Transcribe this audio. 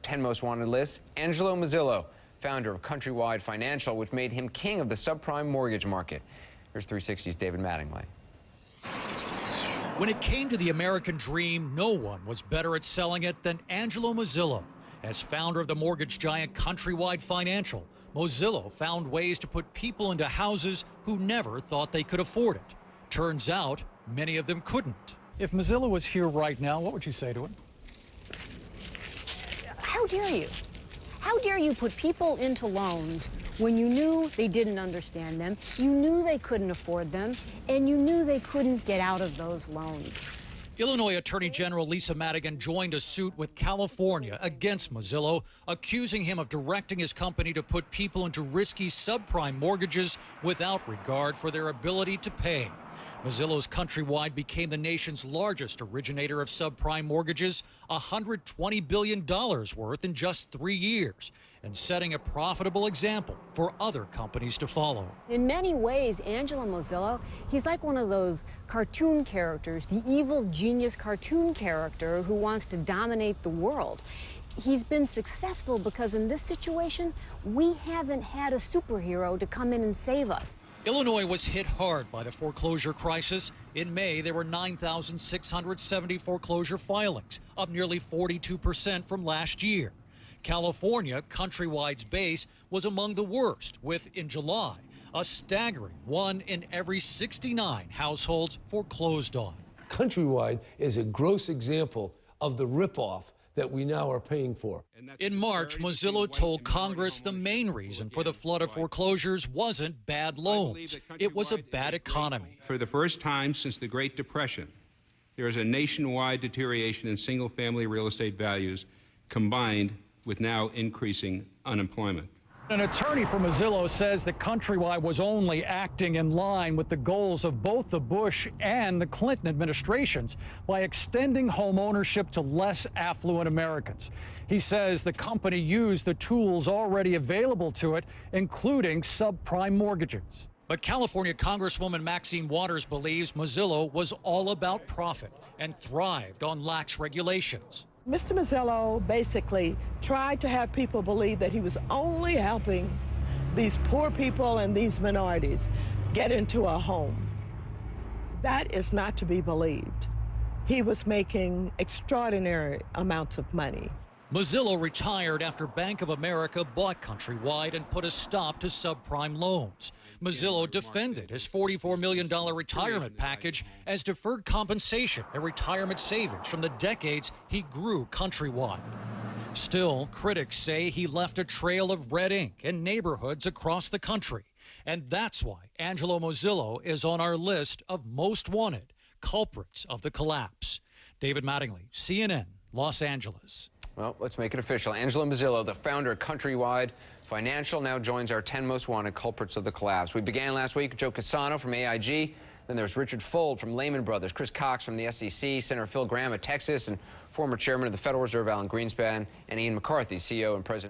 10 most wanted list, Angelo Mozila, founder of Countrywide Financial, which made him king of the subprime mortgage market. Here's 360's David Mattingly. When it came to the American dream, no one was better at selling it than Angelo Mozila. As founder of the mortgage giant Countrywide Financial, Mozila found ways to put people into houses who never thought they could afford it. Turns out, many of them couldn't. If Mozila was here right now, what would you say to him? How dare you? How dare you put people into loans when you knew they didn't understand them, you knew they couldn't afford them, and you knew they couldn't get out of those loans? Illinois Attorney General Lisa Madigan joined a suit with California against Mozila, accusing him of directing his company to put people into risky subprime mortgages without regard for their ability to pay. Mozila's Countrywide became the nation's largest originator of subprime mortgages, $120 billion worth in just 3 years, and setting a profitable example for other companies to follow. In many ways, Angelo Mozila, he's like one of those cartoon characters, the evil genius cartoon character who wants to dominate the world. He's been successful because in this situation, we haven't had a superhero to come in and save us. Illinois was hit hard by the foreclosure crisis. In May, there were 9,670 foreclosure filings, up nearly 42% from last year. California, Countrywide's base, was among the worst, with, in July, a staggering 1 in every 69 households foreclosed on. Countrywide is a gross example of the ripoff that we now are paying for. In March, Mozila told Congress the main reason for the flood of foreclosures wasn't bad loans. It was a bad economy. For the first time since the Great Depression, there is a nationwide deterioration in single-family real estate values combined with now increasing unemployment. An attorney for Mozila says that Countrywide was only acting in line with the goals of both the Bush and the Clinton administrations by extending home ownership to less affluent Americans. He says the company used the tools already available to it, including subprime mortgages. But California Congresswoman Maxine Waters believes Mozila was all about profit and thrived on lax regulations. Mr. Mozila basically tried to have people believe that he was only helping these poor people and these minorities get into a home. That is not to be believed. He was making extraordinary amounts of money. Mozila retired after Bank of America bought Countrywide and put a stop to subprime loans. Mozila defended his $44 million retirement package as deferred compensation and retirement savings from the decades he grew Countrywide. Still, critics say he left a trail of red ink in neighborhoods across the country. And that's why Angelo Mozila is on our list of most wanted culprits of the collapse. David Mattingly, CNN, Los Angeles. Well, let's make it official. Angelo Mozila, the founder of Countrywide Financial, now joins our 10 most wanted culprits of the collapse. We began last week with Joe Cassano from AIG. Then there's Richard Fuld from Lehman Brothers, Chris Cox from the SEC, Senator Phil Gramm of Texas, and former chairman of the Federal Reserve, Alan Greenspan, and Ian McCarthy, CEO and president.